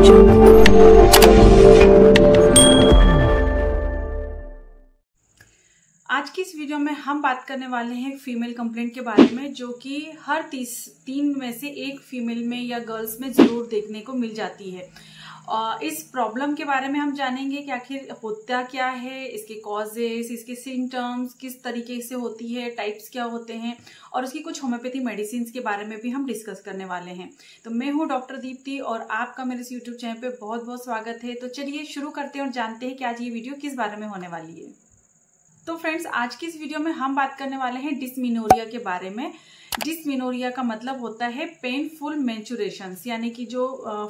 आज की इस वीडियो में हम बात करने वाले हैं फीमेल कंप्लेंट के बारे में, जो कि हर तीन में से एक फीमेल में या गर्ल्स में जरूर देखने को मिल जाती है। इस प्रॉब्लम के बारे में हम जानेंगे कि आखिर होता क्या है, इसके कॉजेस, इसके सिम्टम्स किस तरीके से होती है, टाइप्स क्या होते हैं और उसकी कुछ होम्योपैथी मेडिसिन के बारे में भी हम डिस्कस करने वाले हैं। तो मैं हूं डॉक्टर दीप्ति और आपका मेरे इस यूट्यूब चैनल पे बहुत बहुत स्वागत है। तो चलिए शुरू करते हैं और जानते हैं कि आज ये वीडियो किस बारे में होने वाली है। तो फ्रेंड्स, आज की इस वीडियो में हम बात करने वाले हैं डिस्मेनोरिया के बारे में। डिस्मेनोरिया का मतलब होता है पेनफुल मेंस्ट्रुएशंस, यानी कि जो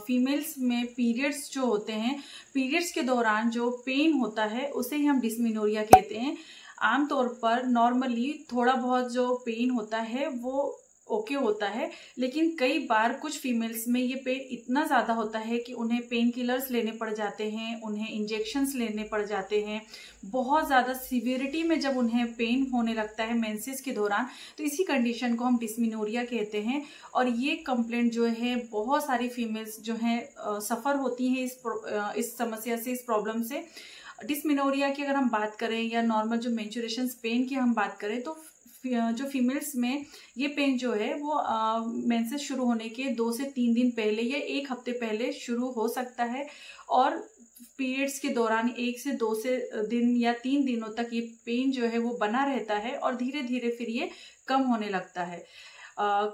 फीमेल्स में पीरियड्स जो होते हैं, पीरियड्स के दौरान जो पेन होता है उसे ही हम डिस्मेनोरिया कहते हैं। आमतौर पर नॉर्मली थोड़ा बहुत जो पेन होता है वो ओके होता है, लेकिन कई बार कुछ फीमेल्स में ये पेन इतना ज्यादा होता है कि उन्हें पेन किलर्स लेने पड़ जाते हैं, उन्हें इंजेक्शंस लेने पड़ जाते हैं। बहुत ज्यादा सीवियरिटी में जब उन्हें पेन होने लगता है मेंसेस के दौरान, तो इसी कंडीशन को हम डिस्मेनोरिया कहते हैं। और ये कंप्लेंट जो है बहुत सारी फीमेल्स जो है सफर होती हैं इस समस्या से, इस प्रॉब्लम से। डिस्मेनोरिया की अगर हम बात करें या नॉर्मल जो मेंस्ट्रुएशन पेन की हम बात करें, तो जो फीमेल्स में ये पेन जो है वो मेंसेस शुरू होने के 2 से 3 दिन पहले या 1 हफ्ते पहले शुरू हो सकता है और पीरियड्स के दौरान 1 से 2 दिन या 3 दिनों तक ये पेन जो है वो बना रहता है और धीरे धीरे फिर ये कम होने लगता है।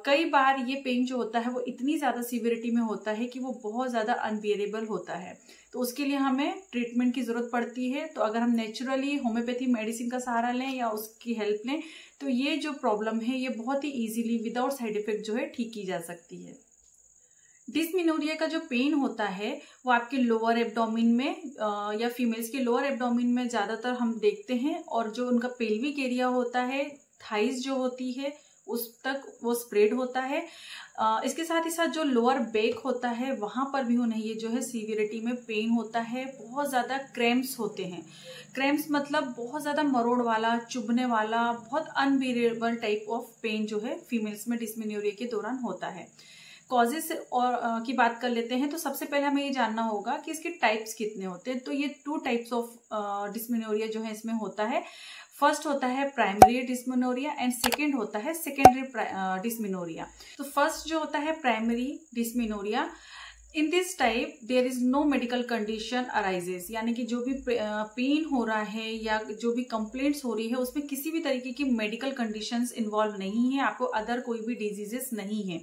कई बार ये पेन जो होता है वो इतनी ज्यादा सीवियरिटी में होता है कि वो बहुत ज्यादा अनबियरेबल होता है, तो उसके लिए हमें ट्रीटमेंट की जरूरत पड़ती है। तो अगर हम नेचुरली होम्योपैथी मेडिसिन का सहारा लें या उसकी हेल्प लें, तो ये जो प्रॉब्लम है ये बहुत ही इजीली विदाउट साइड इफेक्ट जो है ठीक की जा सकती है। डिस्मेनोरिया का जो पेन होता है वो आपके लोअर एब्डोमेन में या फीमेल्स के लोअर एब्डोमेन में ज्यादातर हम देखते हैं, और जो उनका पेल्विक एरिया होता है, थाइज जो होती है, उस तक वो स्प्रेड होता है। इसके साथ ही साथ जो लोअर बैक होता है वहां पर भी उन्हें ये जो है सीवियरिटी में पेन होता है। बहुत ज्यादा क्रैम्प्स होते हैं। क्रैम्प्स मतलब बहुत ज्यादा मरोड़ वाला, चुभने वाला, बहुत अनबियरेबल टाइप ऑफ पेन जो है फीमेल्स में डिस्मेनोरिया के दौरान होता है। कॉजेस और की बात कर लेते हैं, तो सबसे पहले हमें ये जानना होगा कि इसके टाइप्स कितने होते हैं। तो ये 2 टाइप्स ऑफ डिस्मेनोरिया जो है इसमें होता है। फर्स्ट होता है प्राइमरी डिस्मेनोरिया एंड सेकेंड होता है सेकेंडरी डिस्मेनोरिया। तो फर्स्ट जो होता है primary dysmenorrhoea, in this type there is no medical condition arises, यानी कि जो भी पेन हो रहा है या जो भी कंप्लेंट्स हो रही है उसमें किसी भी तरीके की मेडिकल कंडीशंस इन्वॉल्व नहीं है, आपको अदर कोई भी डिजीजेस नहीं है।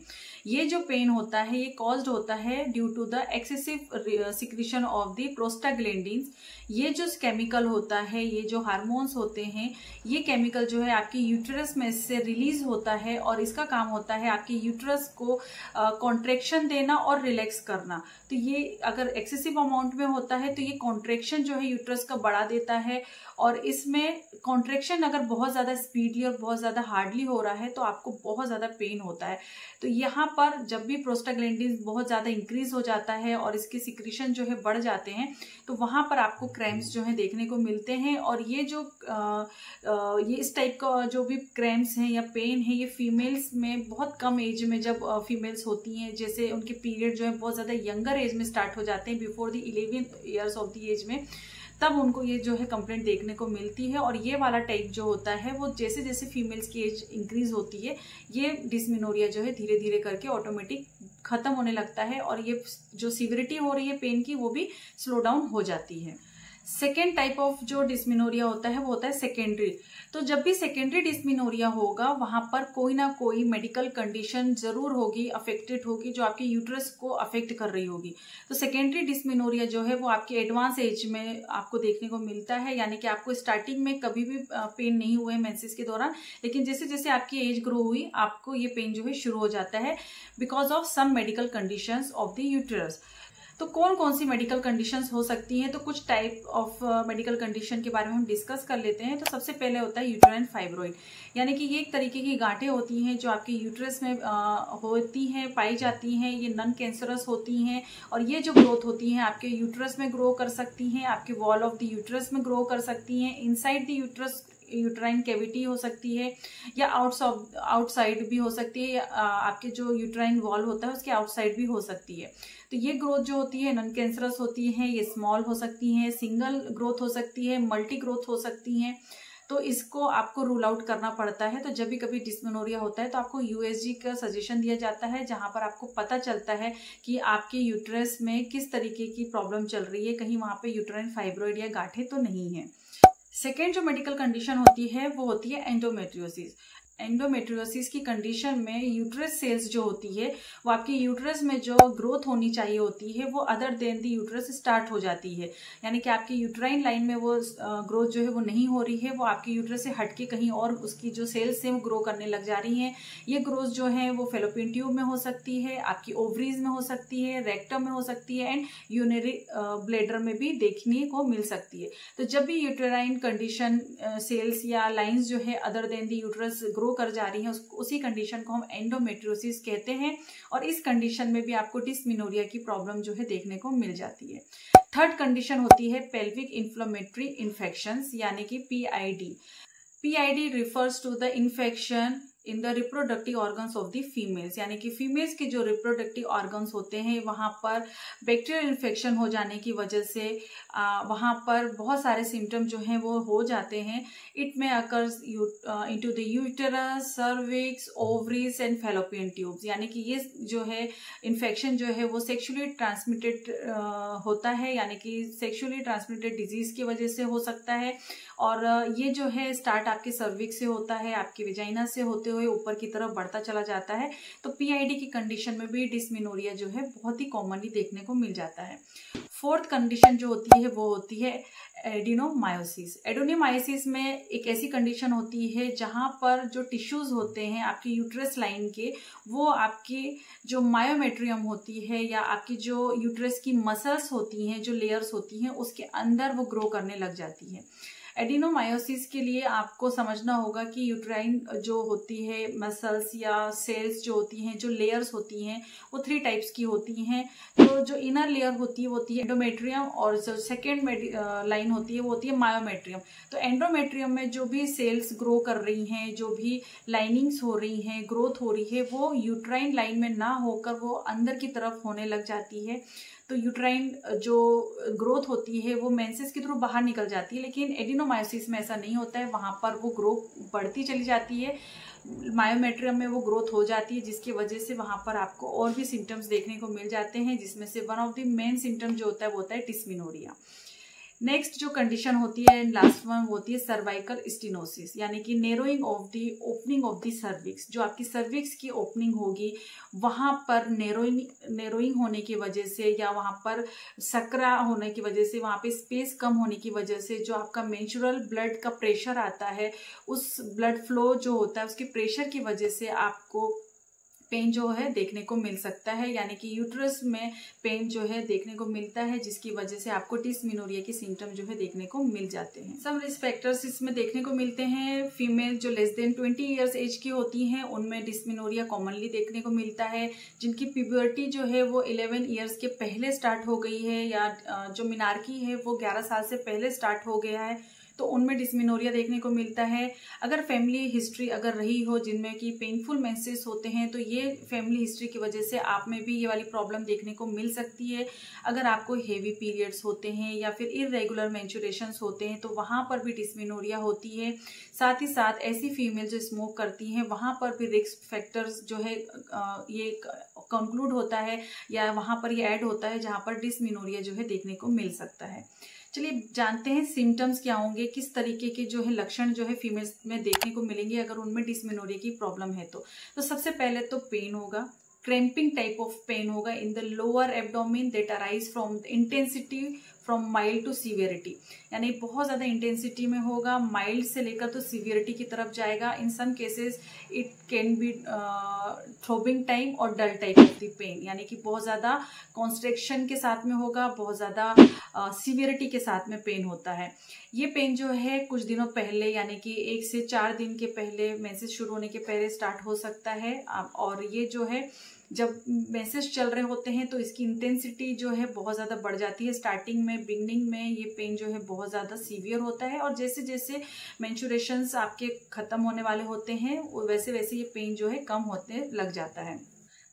ये जो पेन होता है ये कॉज्ड होता है due to the excessive secretion of the prostaglandins. ये जो केमिकल होता है, ये जो हार्मोन्स होते हैं, ये केमिकल जो है आपके यूट्रस में से रिलीज होता है और इसका काम होता है आपके यूट्रस को कॉन्ट्रेक्शन देना और रिलैक्स करना। तो ये अगर एक्सेसिव अमाउंट में होता है तो ये कॉन्ट्रेक्शन जो है यूट्रस का बढ़ा देता है, और इसमें कॉन्ट्रेक्शन अगर बहुत ज्यादा स्पीडली और बहुत ज्यादा हार्डली हो रहा है तो आपको बहुत ज्यादा पेन होता है। तो यहाँ पर जब भी प्रोस्टाग्लैंडिन्स बहुत ज्यादा इंक्रीज हो जाता है और इसके सिक्रीशन जो है बढ़ जाते हैं, तो वहां पर आपको क्रैम्प्स जो है देखने को मिलते हैं। और ये जो ये इस टाइप का जो भी क्रैम्प्स हैं या पेन है, ये फीमेल्स में बहुत कम एज में जब फीमेल्स होती हैं, जैसे उनके पीरियड जो है बहुत ज्यादा यंगर एज में स्टार्ट हो जाते हैं, before the 11 years of the age में, तब उनको ये जो है कंप्लेंट देखने को मिलती है। और ये वाला टाइप जो होता है वो जैसे जैसे फीमेल्स की एज इंक्रीज होती है, ये डिस्मेनोरिया जो है धीरे धीरे करके ऑटोमेटिक खत्म होने लगता है और ये जो सीवियरिटी हो रही है पेन की वो भी स्लो डाउन हो जाती है। सेकेंड टाइप ऑफ जो डिस्मेनोरिया होता है वो होता है सेकेंडरी। तो जब भी सेकेंडरी डिस्मेनोरिया होगा वहां पर कोई ना कोई मेडिकल कंडीशन जरूर होगी, अफेक्टेड होगी, जो आपके यूट्रस को अफेक्ट कर रही होगी। तो सेकेंडरी डिस्मेनोरिया जो है वो आपके एडवांस एज में आपको देखने को मिलता है, यानी कि आपको स्टार्टिंग में कभी भी पेन नहीं हुए मेंसेस के दौरान, लेकिन जैसे जैसे आपकी एज ग्रो हुई आपको ये पेन जो है शुरू हो जाता है because of some medical conditions of the uterus. तो कौन कौन सी मेडिकल कंडीशंस हो सकती हैं, तो कुछ टाइप ऑफ मेडिकल कंडीशन के बारे में हम डिस्कस कर लेते हैं। तो सबसे पहले होता है यूट्राइन फाइब्रॉइड, यानी कि ये एक तरीके की गांठें होती हैं जो आपके यूट्रस में होती हैं, पाई जाती हैं। ये नॉन कैंसरस होती हैं और ये जो ग्रोथ होती हैं आपके यूट्रस में ग्रो कर सकती हैं, आपके वॉल ऑफ द यूट्रस में ग्रो कर सकती हैं, inside the uterus uterine cavity हो सकती है, या आउटसाइड भी हो सकती है, या आपके जो यूट्राइन वॉल होता है उसके आउटसाइड भी हो सकती है। तो ये ग्रोथ जो होती है नॉन कैंसरस होती है, ये स्मॉल हो सकती है, सिंगल ग्रोथ हो सकती है, मल्टी ग्रोथ हो सकती है। तो इसको आपको रूल आउट करना पड़ता है। तो जब भी कभी डिस्मेनोरिया होता है तो आपको यूएसजी का सजेशन दिया जाता है, जहां पर आपको पता चलता है कि आपके यूट्रस में किस तरीके की प्रॉब्लम चल रही है, कहीं वहां पे यूट्राइन फाइब्रॉइड या गांठें तो नहीं है। सेकेंड जो मेडिकल कंडीशन होती है वो होती है एंडोमेट्रियोसिस। एंडोमेट्रियोसिस की कंडीशन में यूट्रस सेल्स जो होती है वो आपके यूट्रस में जो ग्रोथ होनी चाहिए होती है वो अदर देन दी यूट्रस स्टार्ट हो जाती है, यानी कि आपकी यूट्राइन लाइन में वो ग्रोथ जो है वो नहीं हो रही है, वो आपके यूट्रस से हटके कहीं और उसकी जो सेल्स है वो ग्रो करने लग जा रही हैं। ये ग्रोथ जो है वो फेलोपियन ट्यूब में हो सकती है, आपकी ओवरीज में हो सकती है, रेक्टम में हो सकती है, एंड यूरिनरी ब्लैडर में भी देखने को मिल सकती है। तो जब भी यूट्राइन कंडीशन सेल्स या लाइंस जो है अदर देन दी यूट्रस ग्रो कर जा रही है, उसी कंडीशन को हम एंडोमेट्रियोसिस कहते हैं। और इस कंडीशन में भी आपको डिस्मेनोरिया की प्रॉब्लम जो है देखने को मिल जाती है। थर्ड कंडीशन होती है पेल्विक इन्फ्लेमेटरी इन्फेक्शंस, यानी कि PID. PID refers to the infection in the reproductive organs of the females, यानी कि फीमेल्स के जो रिप्रोडक्टिव ऑर्गन्स होते हैं वहां पर बैक्टीरियल इन्फेक्शन हो जाने की वजह से वहां पर बहुत सारे सिम्टम जो हैं वो हो जाते हैं। इट में occurs into the uterus, cervix, ovaries and fallopian tubes, यानी कि ये जो है इन्फेक्शन जो है वो सेक्सुअली ट्रांसमिटेड होता है, यानी कि सेक्सुअली ट्रांसमिटेड डिजीज की वजह से हो सकता है। और ये जो है स्टार्ट आपके सर्विक्स से होता है, आपकी वेजाइना से होते हुए ऊपर की तरफ बढ़ता चला जाता है। तो पीआईडी की कंडीशन में भी डिस्मेनोरिया जो है बहुत ही कॉमनली देखने को मिल जाता है। फोर्थ कंडीशन जो होती है वो होती है एडिनोमायोसिस। एडिनोमायोसिस में एक ऐसी कंडीशन होती है जहां पर जो टिश्यूज होते हैं आपकी यूट्रस लाइन के, वो आपकी जो मायोमेट्रियम होती है या आपकी जो यूट्रस की मसल्स होती हैं, जो लेयर्स होती हैं, उसके अंदर वो ग्रो करने लग जाती है। एडिनोमायोसिस के लिए आपको समझना होगा कि यूट्राइन जो होती है मसल्स या सेल्स जो होती हैं, जो लेयर्स होती हैं, वो 3 टाइप्स की होती हैं। तो जो इनर लेयर होती है एंडोमेट्रियम, और जो सेकेंड लाइन होती है वो होती है मायोमेट्रियम। तो एंडोमेट्रियम में जो भी सेल्स ग्रो कर रही हैं, जो भी लाइनिंग्स हो रही हैं, ग्रोथ हो रही है, वो यूट्राइन लाइन में ना होकर वो अंदर की तरफ होने लग जाती है। तो यूट्राइन जो ग्रोथ होती है वो मेंसेस के थ्रू बाहर निकल जाती है, लेकिन एडिनोमायोसिस में ऐसा नहीं होता है। वहां पर वो ग्रोथ बढ़ती चली जाती है, मायोमेट्रियम में वो ग्रोथ हो जाती है, जिसकी वजह से वहां पर आपको और भी सिम्टम्स देखने को मिल जाते हैं, जिसमें से one of the main symptom जो होता है वो होता है डिस्मेनोरिया। नेक्स्ट जो कंडीशन होती है लास्ट वन होती है सर्वाइकल स्टेनोसिस, यानी कि narrowing of the opening of the cervix. जो आपकी सर्विक्स की ओपनिंग होगी वहां पर नेरोइंग होने की वजह से या वहां पर सकरा होने की वजह से, वहां पे स्पेस कम होने की वजह से जो आपका मेंस्ट्रुअल ब्लड का प्रेशर आता है, उस ब्लड फ्लो जो होता है उसके प्रेशर की वजह से आपको पेन जो है देखने को मिल सकता है, यानी कि यूट्रस में पेन जो है देखने को मिलता है, जिसकी वजह से आपको डिस्मेनोरिया के सिम्टम जो है देखने को मिल जाते हैं। सम रिस्क फैक्टर्स इसमें देखने को मिलते हैं। फीमेल जो लेस देन 20 ईयर्स एज की होती हैं उनमें डिस्मेनोरिया कॉमनली देखने को मिलता है। जिनकी प्यूबर्टी जो है वो 11 ईयर्स के पहले स्टार्ट हो गई है, या जो मिनार्की है वो 11 साल से पहले स्टार्ट हो गया है, तो उनमें डिस्मेनोरिया देखने को मिलता है। अगर फैमिली हिस्ट्री अगर रही हो जिनमें कि पेनफुल मेंसेस होते हैं, तो ये फैमिली हिस्ट्री की वजह से आप में भी ये वाली प्रॉब्लम देखने को मिल सकती है। अगर आपको हेवी पीरियड्स होते हैं या फिर इरेगुलर मेंस्ट्रुएशंस होते हैं तो वहां पर भी डिस्मेनोरिया होती है। साथ ही साथ ऐसी फीमेल जो स्मोक करती हैं वहां पर भी रिस्क फैक्टर्स जो है ये कंक्लूड होता है या वहां पर ये ऐड होता है, जहां पर डिस्मेनोरिया जो है देखने को मिल सकता है। चलिए जानते हैं सिम्टम्स क्या होंगे, किस तरीके के जो है लक्षण जो है फीमेल्स में देखने को मिलेंगे अगर उनमें डिस्मेनोरिया की प्रॉब्लम है। तो सबसे पहले तो पेन होगा, क्रैम्पिंग टाइप ऑफ पेन होगा in the lower abdomen that arise from intensity from mild to severity, यानी बहुत ज्यादा इंटेंसिटी में होगा, माइल्ड से लेकर तो सीवियरिटी की तरफ जाएगा। In some cases it can be throbbing time और dull type of the pain, यानी कि बहुत ज्यादा कॉन्स्ट्रिक्शन के साथ में होगा, बहुत ज्यादा सीवियरिटी के साथ में पेन होता है। ये पेन जो है कुछ दिनों पहले यानी कि 1 से 4 दिन के पहले मेंसेस शुरू होने के पहले स्टार्ट हो सकता है, और ये जो है जब मेंसेस चल रहे होते हैं तो इसकी इंटेंसिटी जो है बहुत ज़्यादा बढ़ जाती है। स्टार्टिंग में, बिगनिंग में ये पेन जो है बहुत ज़्यादा सीवियर होता है, और जैसे जैसे मेंस्ट्रुएशंस आपके ख़त्म होने वाले होते हैं वैसे वैसे ये पेन जो है कम होने लग जाता है।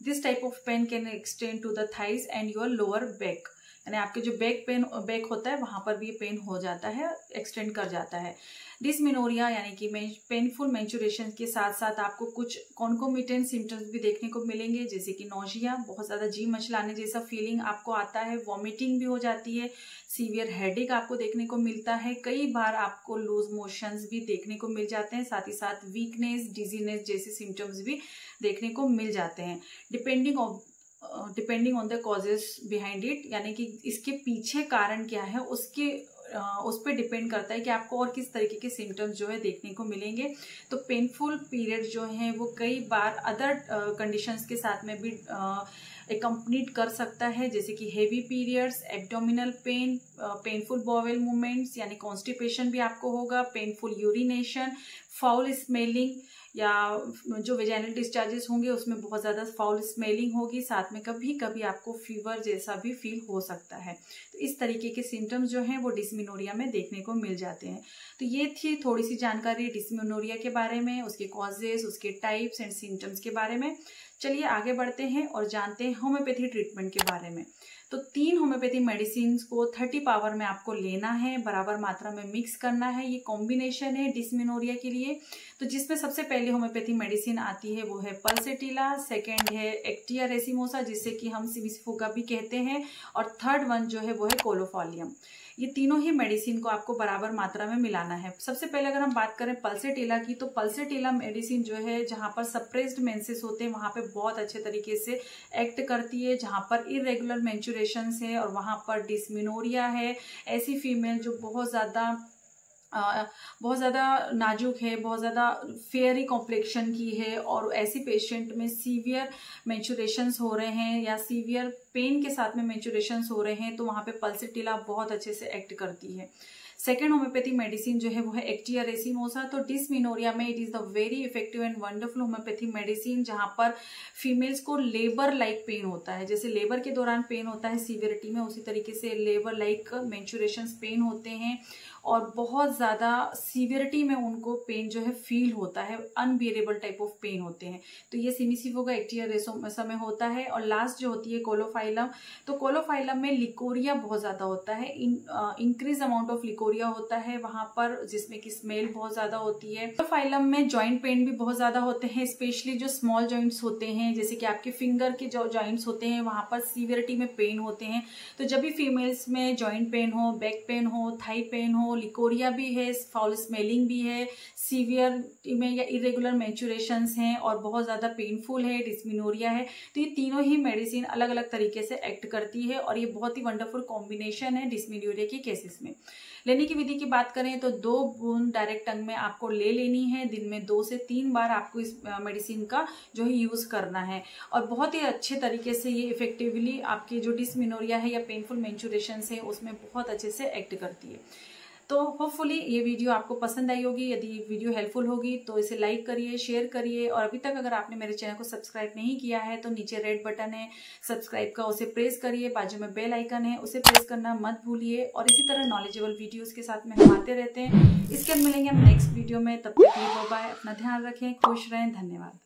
This type of pain can extend to the thighs and your lower back, यानी आपके जो बैक होता है वहां पर भी ये पेन हो जाता है, एक्सटेंड कर जाता है। डिस्मेनोरिया यानी कि पेनफुल मेंस्ट्रुएशन के साथ साथ आपको कुछ कॉन्कोमिटेंट सिम्टम्स भी देखने को मिलेंगे, जैसे कि नौजिया, बहुत ज़्यादा जी मचलाने जैसा फीलिंग आपको आता है, वॉमिटिंग भी हो जाती है, सीवियर हेडेक आपको देखने को मिलता है, कई बार आपको लूज मोशंस भी देखने को मिल जाते हैं, साथ ही साथ वीकनेस, डिजीनेस जैसे सिम्टम्स भी देखने को मिल जाते हैं। Depending on the causes behind it, यानी कि इसके पीछे कारण क्या है उस पर डिपेंड करता है कि आपको और किस तरीके के सिम्टम्स जो है देखने को मिलेंगे। तो पेनफुल पीरियड जो है वो कई बार अदर कंडीशंस के साथ में भी एकम्पनीड कर सकता है, जैसे कि heavy periods, abdominal pain, painful bowel movements यानी कॉन्स्टिपेशन भी आपको होगा, पेनफुल यूरिनेशन, फाउल स्मेलिंग, या जो वेजाइनल डिस्चार्जेस होंगे उसमें बहुत ज़्यादा फाउल स्मेलिंग होगी, साथ में कभी कभी आपको फीवर जैसा भी फील हो सकता है। तो इस तरीके के सिम्टम्स जो हैं वो डिस्मेनोरिया में देखने को मिल जाते हैं। तो ये थी थोड़ी सी जानकारी डिस्मेनोरिया के बारे में, उसके कॉजेस, उसके टाइप्स एंड सिम्टम्स के बारे में। चलिए आगे बढ़ते हैं और जानते हैं होम्योपैथी ट्रीटमेंट के बारे में। तो 3 होम्योपैथी मेडिसिन को 30 पावर में आपको लेना है, बराबर मात्रा में मिक्स करना है। ये कॉम्बिनेशन है डिस्मेनोरिया के लिए। तो जिसमें सबसे पहले होम्योपैथी मेडिसिन आती है वो है पल्सेटिला, सेकेंड है एक्टिया रेसिमोसा जिसे कि हम सिमिसिफोगा भी कहते हैं, और थर्ड वन जो है वो है कोलोफॉलियम। ये तीनों ही मेडिसिन को आपको बराबर मात्रा में मिलाना है। सबसे पहले अगर हम बात करें पल्सेटिला की, तो पल्सेटिला मेडिसिन जो है जहां पर सप्रेस्ड मेंसेस होते हैं वहां पे बहुत अच्छे तरीके से एक्ट करती है। जहां पर इरेगुलर मेंस्ट्रुएशंस है और वहां पर डिस्मेनोरिया है, ऐसी फीमेल जो बहुत ज़्यादा नाजुक है, बहुत ज़्यादा फेयरी कॉम्प्लेक्शन की है, और ऐसी पेशेंट में सीवियर मेंस्ट्रुएशंस हो रहे हैं या सीवियर पेन के साथ में मेंस्ट्रुएशंस हो रहे हैं, तो वहाँ पे पल्सेटिला बहुत अच्छे से एक्ट करती है। सेकेंड होम्योपैथी मेडिसिन जो है वो है एक्टिया रेसिमोसा। तो डिस्मेनोरिया में it is the very effective and wonderful homeopathy medicine, जहां पर फीमेल्स को लेबर लाइक पेन होता है। जैसे लेबर के दौरान पेन होता है सीवियरिटी में, उसी तरीके से लेबर लाइक मेंस्ट्रुएशंस पेन होते हैं, और बहुत ज़्यादा सीवियरिटी में उनको पेन जो है फील होता है, अनबियरेबल टाइप ऑफ पेन होते हैं। तो ये सिमिसिफोगा एक्टिया रेसिमोसा में होता है। और लास्ट जो होती है कोलोफाइलम, तो कोलोफाइलम में लिकोरिया बहुत ज़्यादा होता है, इंक्रीज अमाउंट ऑफ लिकोरिया होता है वहाँ पर, जिसमें कि स्मेल बहुत ज़्यादा होती है। कोलोफाइलम में जॉइंट पेन भी बहुत ज़्यादा होते हैं, स्पेशली जो स्मॉल जॉइंट्स होते हैं, जैसे कि आपके फिंगर के जो जॉइंट्स होते हैं वहाँ पर सीवियरिटी में पेन होते हैं। तो जब भी फीमेल्स में जॉइंट पेन हो, बैक पेन हो, थाई पेन हो, लिकोरिया भी है, फाउल स्मेलिंग भी है, सीवियर में या इरेगुलर मेंस्ट्रुएशंस हैं और बहुत ज़्यादा पेनफुल है, डिस्मेनोरिया है, तो ये तीनों ही मेडिसिन अलग अलग तरीके से एक्ट करती है, और ये बहुत ही वंडरफुल कॉम्बिनेशन है डिस्मेनोरिया के केसेस में। लेने की विधि की बात करें तो 2 बूंद डायरेक्ट टंग में आपको ले लेनी है। दिन में 2 से 3 बार आपको इस मेडिसिन का जो है यूज़ करना है, और बहुत ही अच्छे तरीके से ये इफेक्टिवली आपकी जो डिस्मेनोरिया है या पेनफुल मेंस्ट्रुएशंस है उसमें बहुत अच्छे से एक्ट करती है। तो होपफुली ये वीडियो आपको पसंद आई होगी। यदि वीडियो हेल्पफुल होगी तो इसे लाइक करिए, शेयर करिए, और अभी तक अगर आपने मेरे चैनल को सब्सक्राइब नहीं किया है तो नीचे रेड बटन है सब्सक्राइब का, उसे प्रेस करिए, बाजू में बेल आइकन है उसे प्रेस करना मत भूलिए। और इसी तरह नॉलेजेबल वीडियोस के साथ में हम आते रहते हैं। इसके बाद मिलेंगे हम नेक्स्ट वीडियो में, तब तक के लिए बाय बाय, अपना ध्यान रखें, खुश रहें, धन्यवाद।